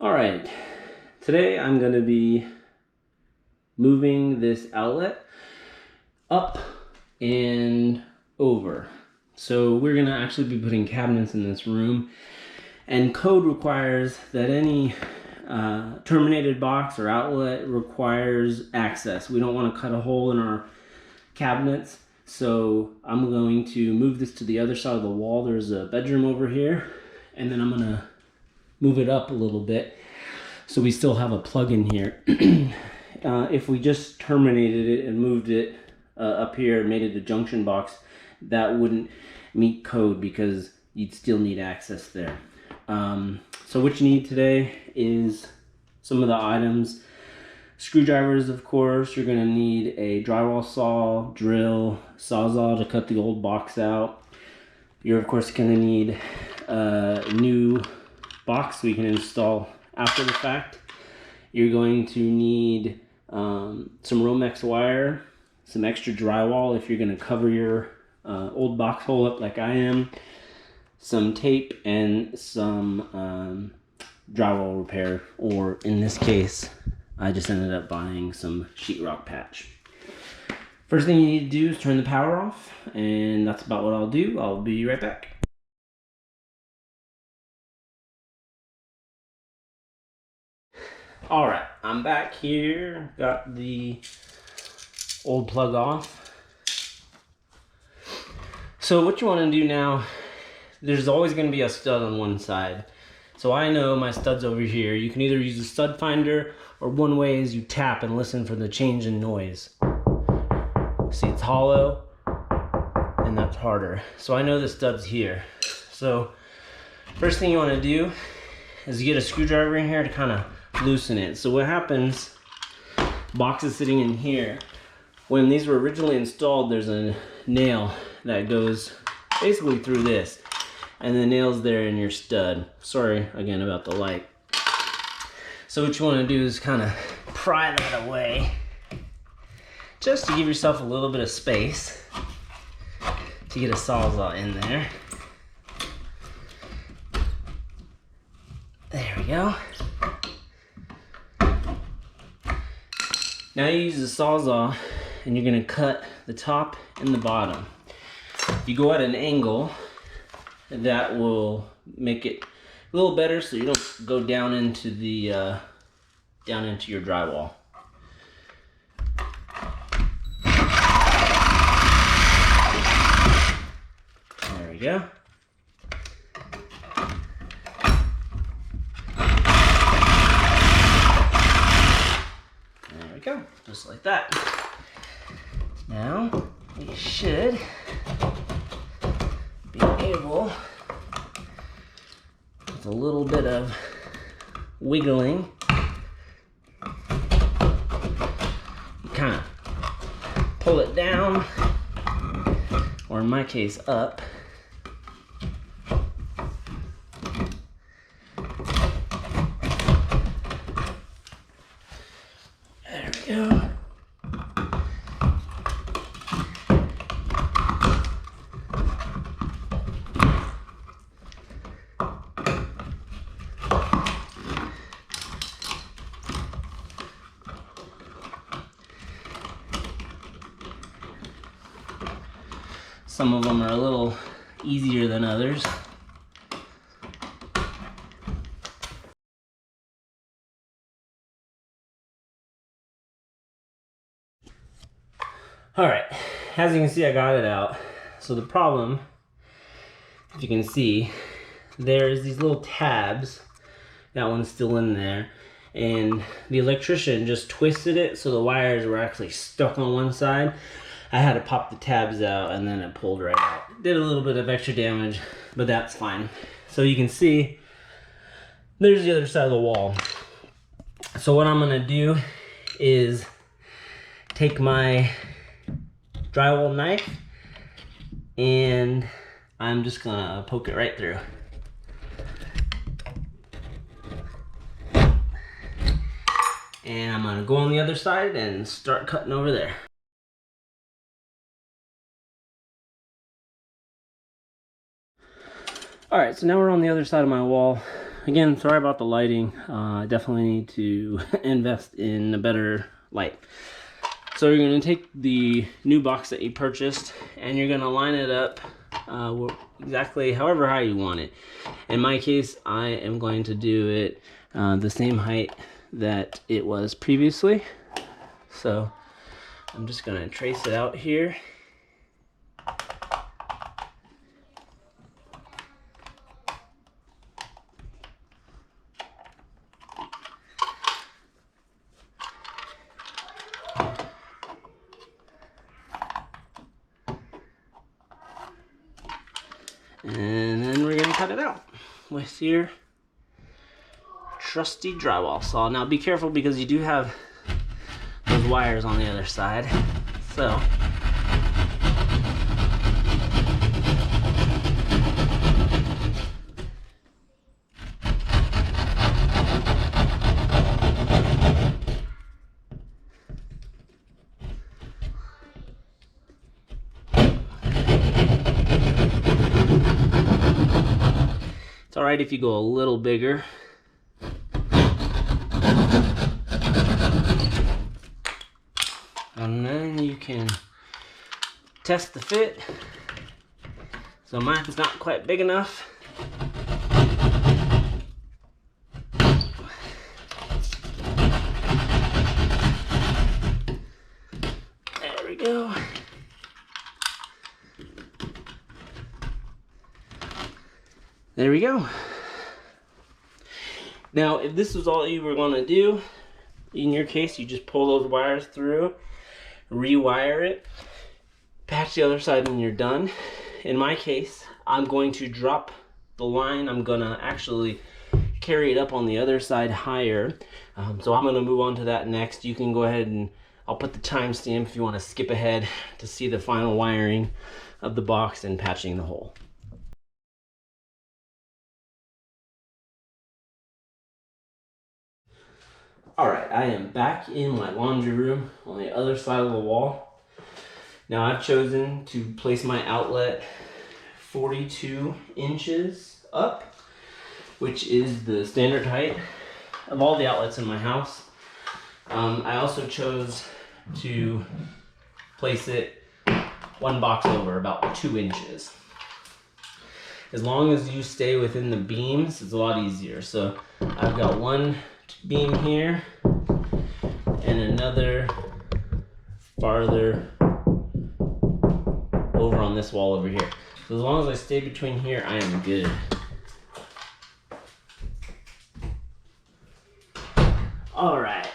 Alright, today I'm going to be moving this outlet up and over. So we're going to actually be putting cabinets in this room, and code requires that any terminated box or outlet requires access. We don't want to cut a hole in our cabinets, so I'm going to move this to the other side of the wall. There's a bedroom over here, and then I'm going to move it up a little bit so we still have a plug in here. If we just terminated it and moved it up here and made it a junction box, that wouldn't meet code because you'd still need access there. So what you need today is some of the items. Screwdrivers, of course. You're going to need a drywall saw, drill, sawzall to cut the old box out. You're of course going to need a new box we can install after the fact. You're going to need some Romex wire, some extra drywall if you're going to cover your old box hole up like I am, some tape, and some drywall repair, or in this case I just ended up buying some sheetrock patch. First thing you need to do is turn the power off, and that's about what I'll do. I'll be right back. Alright, I'm back here. Got the old plug off. So what you want to do now, there's always going to be a stud on one side. So I know my stud's over here. You can either use a stud finder, or one way is you tap and listen for the change in noise. See, it's hollow and that's harder. So I know the stud's here. So first thing you want to do is get a screwdriver in here to kind of loosen it. So what happens, box is sitting in here. When these were originally installed, there's a nail that goes basically through this, and the nail's there in your stud. Sorry again about the light. So what you want to do is kind of pry that away, just to give yourself a little bit of space to get a sawzall in there. There we go. Now you use the sawzall and you're going to cut the top and the bottom. If you go at an angle, that will make it a little better so you don't go down into the down into your drywall. There we go. There we go, just like that. Now we should be able, with a little bit of wiggling, kind of pull it down, or in my case up. There we go. Some of them are a little easier than others. Alright, as you can see, I got it out. So the problem, if you can see, there's these little tabs. That one's still in there. And the electrician just twisted it so the wires were actually stuck on one side. I had to pop the tabs out and then it pulled right out. Did a little bit of extra damage, but that's fine. So you can see, there's the other side of the wall. So what I'm gonna do is take my drywall knife and I'm just gonna poke it right through. And I'm gonna go on the other side and start cutting over there. Alright, so now we're on the other side of my wall. again, sorry about the lighting. I definitely need to invest in a better light. So you're going to take the new box that you purchased and you're going to line it up exactly however high you want it. In my case, I am going to do it the same height that it was previously. So I'm just going to trace it out here. And then we're gonna cut it out with your trusty drywall saw. Now be careful because you do have those wires on the other side. So it's all right if you go a little bigger. And then you can test the fit. So mine's not quite big enough. There we go. There we go. Now, if this was all you were going to do, in your case, you just pull those wires through, rewire it, patch the other side, and you're done. In my case, I'm going to drop the line. I'm going to actually carry it up on the other side higher. So I'm going to move on to that next. You can go ahead and I'll put the timestamp if you want to skip ahead to see the final wiring of the box and patching the hole. Alright, I am back in my laundry room on the other side of the wall. Now I've chosen to place my outlet 42 inches up, which is the standard height of all the outlets in my house. I also chose to place it one box over, about 2 inches. As long as you stay within the beams, it's a lot easier. So I've got one beam here and another farther over on this wall over here. So as long as I stay between here, I am good. All right,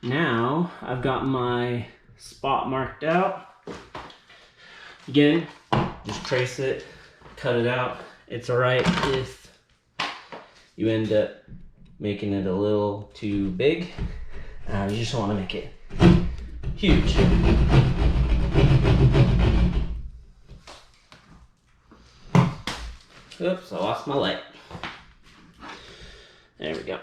now I've got my spot marked out. Again, just trace it, cut it out. It's all right if you end up making it a little too big. You just want to make it huge. Oops, I lost my light. There we go.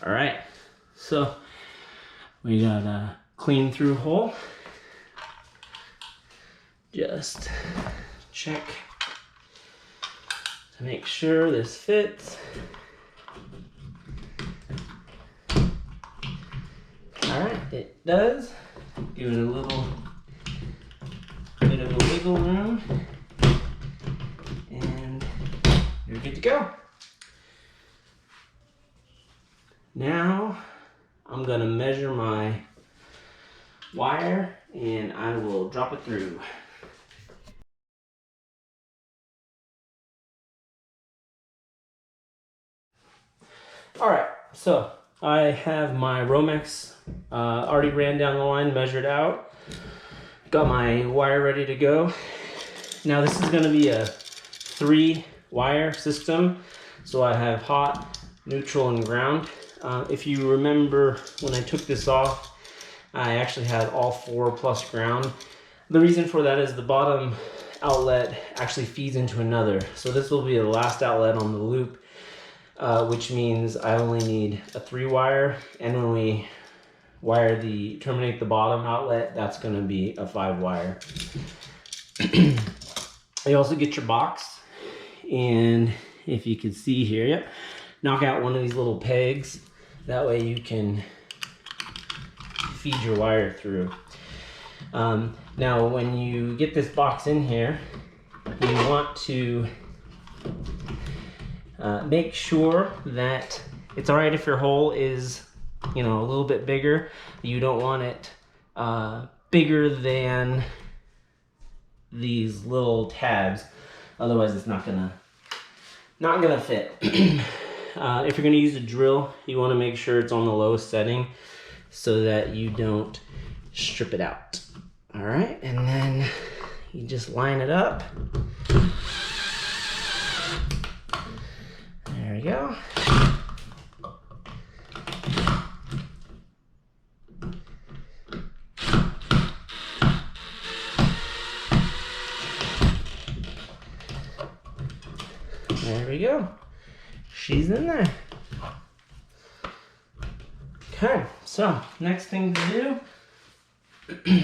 All right, so we got a clean through hole. Just check to make sure this fits. All right, it does. Give it a little bit of a wiggle room, and you're good to go. Now I'm gonna measure my wire and I will drop it through. All right, so I have my Romex already ran down the line, measured out. Got my wire ready to go. Now this is gonna be a 3-wire system. So I have hot, neutral and ground. If you remember when I took this off, I actually had all 4 plus ground. The reason for that is the bottom outlet actually feeds into another. So this will be the last outlet on the loop, which means I only need a 3 wire. And when we terminate the bottom outlet, that's gonna be a 5 wire. You also get your box, and if you can see here, yep, knock out one of these little pegs. That way you can feed your wire through. Now when you get this box in here, you want to make sure that it's all right if your hole is, you know, a little bit bigger. You don't want it bigger than these little tabs, otherwise it's not gonna fit. If you're gonna use a drill, you want to make sure it's on the lowest setting so that you don't strip it out. All right, and then you just line it up. There we go. There we go. She's in there. Okay, so next thing to do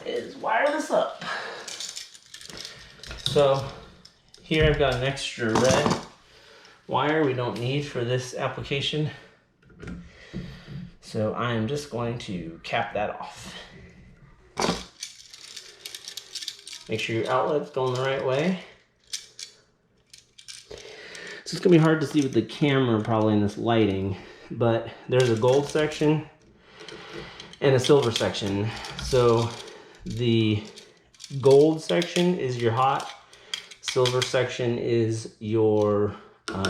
is wire this up. So here I've got an extra red wire we don't need for this application. So I am just going to cap that off. Make sure your outlet's going the right way. So it's gonna be hard to see with the camera probably in this lighting, but there's a gold section and a silver section. So the gold section is your hot, silver section is your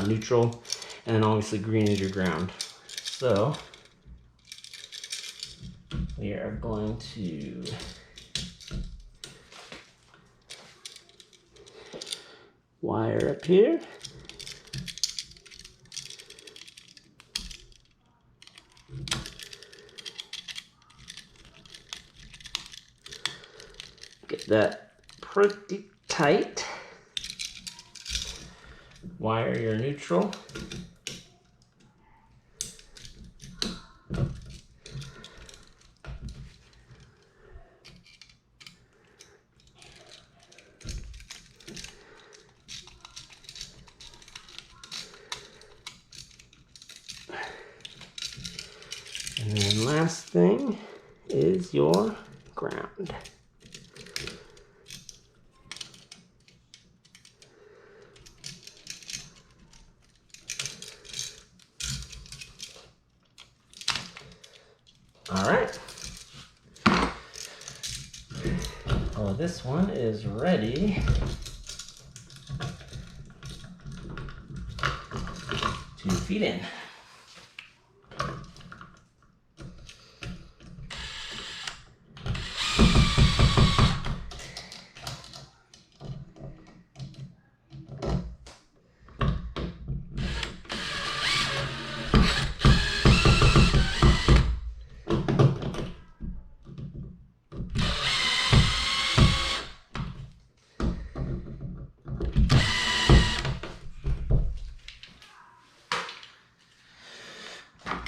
neutral, and then obviously green is your ground. So we are going to wire up here. Get that pretty tight. Wire your neutral. And then last thing is your ground. All right. Well, this one is ready to feed in.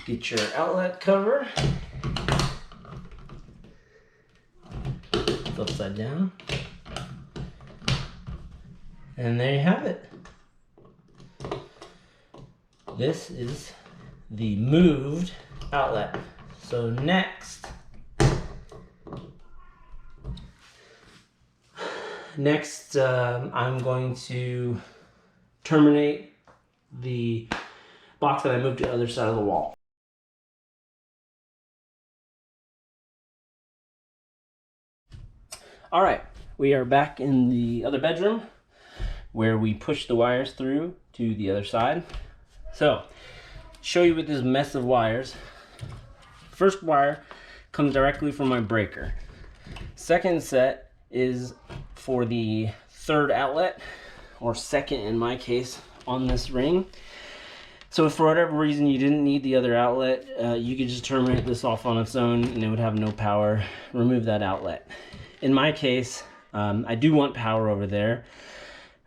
Get your outlet cover. It's upside down. And there you have it. This is the moved outlet. So next I'm going to terminate the box that I moved to the other side of the wall. All right, we are back in the other bedroom where we push the wires through to the other side. So, show you with this mess of wires. First wire comes directly from my breaker. Second set is for the third outlet, or second in my case, on this ring. So if for whatever reason you didn't need the other outlet, you could just terminate this off on its own and it would have no power. Remove that outlet. In my case, I do want power over there.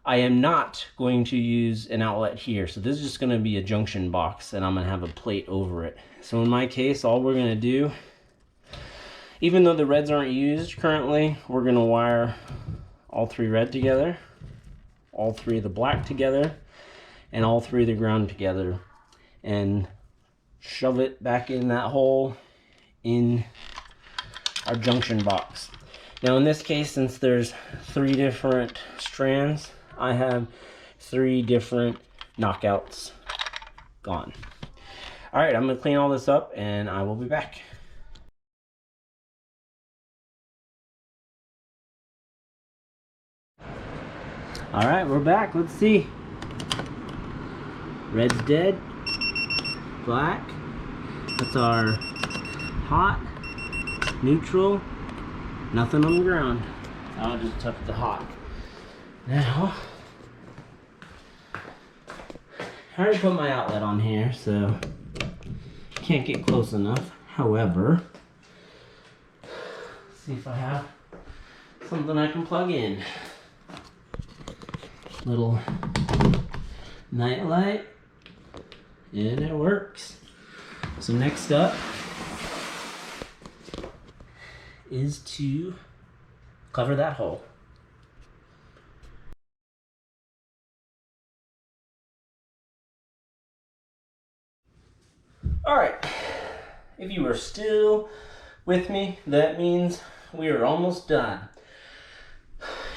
I am not going to use an outlet here. So this is just gonna be a junction box and I'm gonna have a plate over it. So in my case, all we're gonna do, even though the reds aren't used currently, we're gonna wire all 3 red together, all 3 of the black together, and all 3 of the ground together, and shove it back in that hole in our junction box. Now in this case, since there's 3 different strands, I have 3 different knockouts gone. All right, I'm gonna clean all this up and I will be back. All right, we're back. Let's see. Red's dead. Black. That's our hot. Neutral. Nothing on the ground. I'll just tuck the hot. Now, I already put my outlet on here, so can't get close enough. However, let's see if I have something I can plug in. Little night light, and it works. So next up is to cover that hole. All right, if you are still with me, that means we are almost done.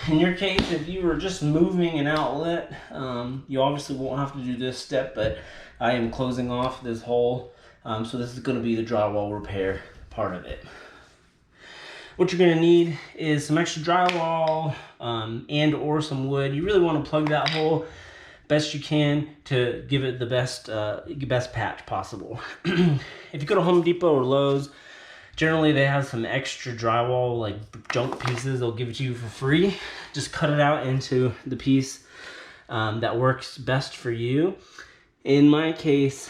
In your case, if you were just moving an outlet, you obviously won't have to do this step, but I am closing off this hole. So this is gonna be the drywall repair part of it. What you're gonna need is some extra drywall and or some wood. You really wanna plug that hole best you can to give it the best patch possible. If you go to Home Depot or Lowe's, generally they have some extra drywall, like junk pieces they'll give it to you for free. Just cut it out into the piece that works best for you. In my case,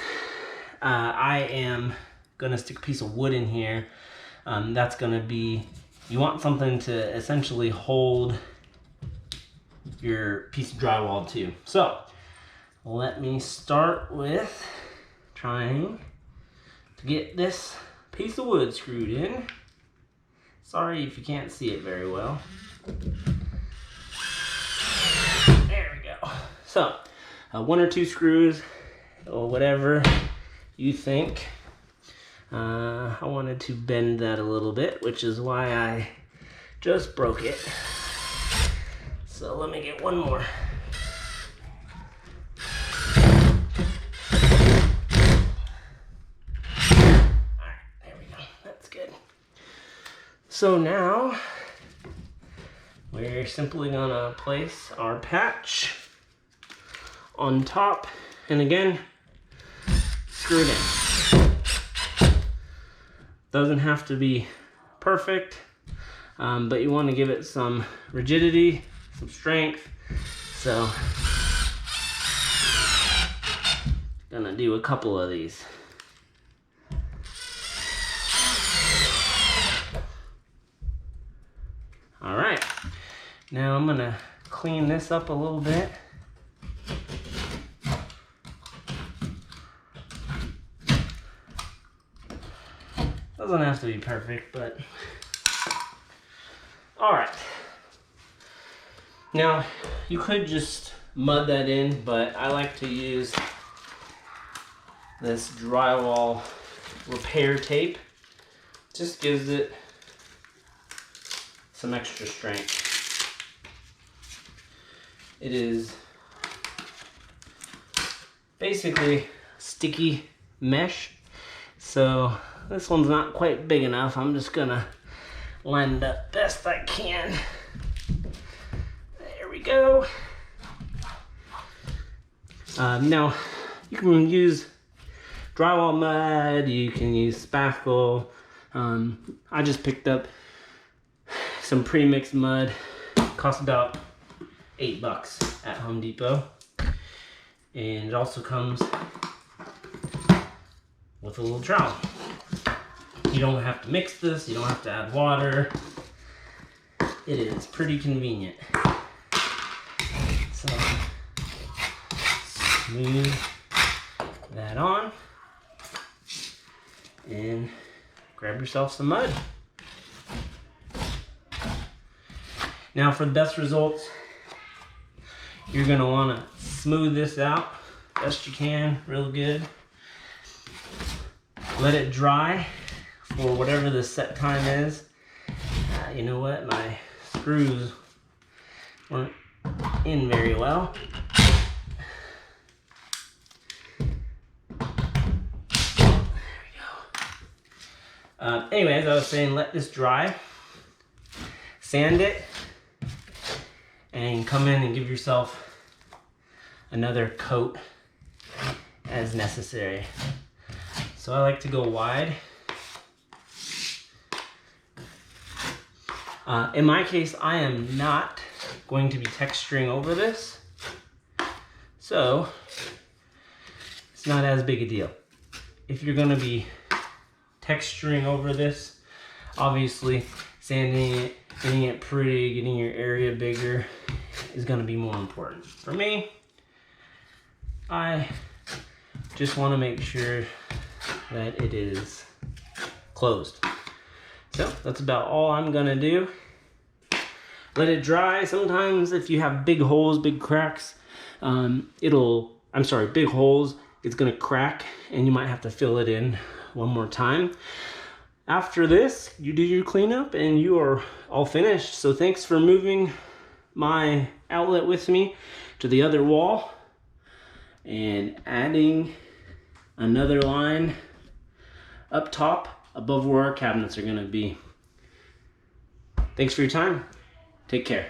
I am gonna stick a piece of wood in here. That's gonna be, you want something to essentially hold your piece of drywall to. So let me start with trying to get this piece of wood screwed in. Sorry if you can't see it very well. There we go. So 1 or 2 screws or whatever you think. I wanted to bend that a little bit, which is why I just broke it. So let me get one more. So now we're simply gonna place our patch on top, and again, screw it in. Doesn't have to be perfect, but you want to give it some rigidity, some strength. So gonna do a couple of these. All right, now I'm gonna clean this up a little bit. Doesn't have to be perfect, but all right. Now, you could just mud that in, but I like to use this drywall repair tape. Just gives it some extra strength. It is basically sticky mesh, so this one's not quite big enough. I'm just gonna line it up best I can. There we go. Now, you can use drywall mud, you can use spackle. I just picked up some pre-mixed mud. Cost about $8 at Home Depot. And it also comes with a little trowel. You don't have to mix this, you don't have to add water. It is pretty convenient. So, smooth that on and grab yourself some mud. Now for the best results, you're going to want to smooth this out best you can, real good. Let it dry for whatever the set time is. You know what? My screws weren't in very well. There we go. Anyway, as I was saying, let this dry. Sand it. And come in and give yourself another coat as necessary. So I like to go wide. In my case, I am not going to be texturing over this, so it's not as big a deal. If you're going to be texturing over this, obviously sanding it, getting it pretty, getting your area bigger is going to be more important. For me, I just want to make sure that it is closed. So that's about all I'm gonna do. Let it dry. Sometimes if you have big holes, big cracks, big holes, it's gonna crack and you might have to fill it in one more time. After this, you do your cleanup and you are all finished. So thanks for moving my outlet with me to the other wall and adding another line up top above where our cabinets are going to be. Thanks for your time. Take care.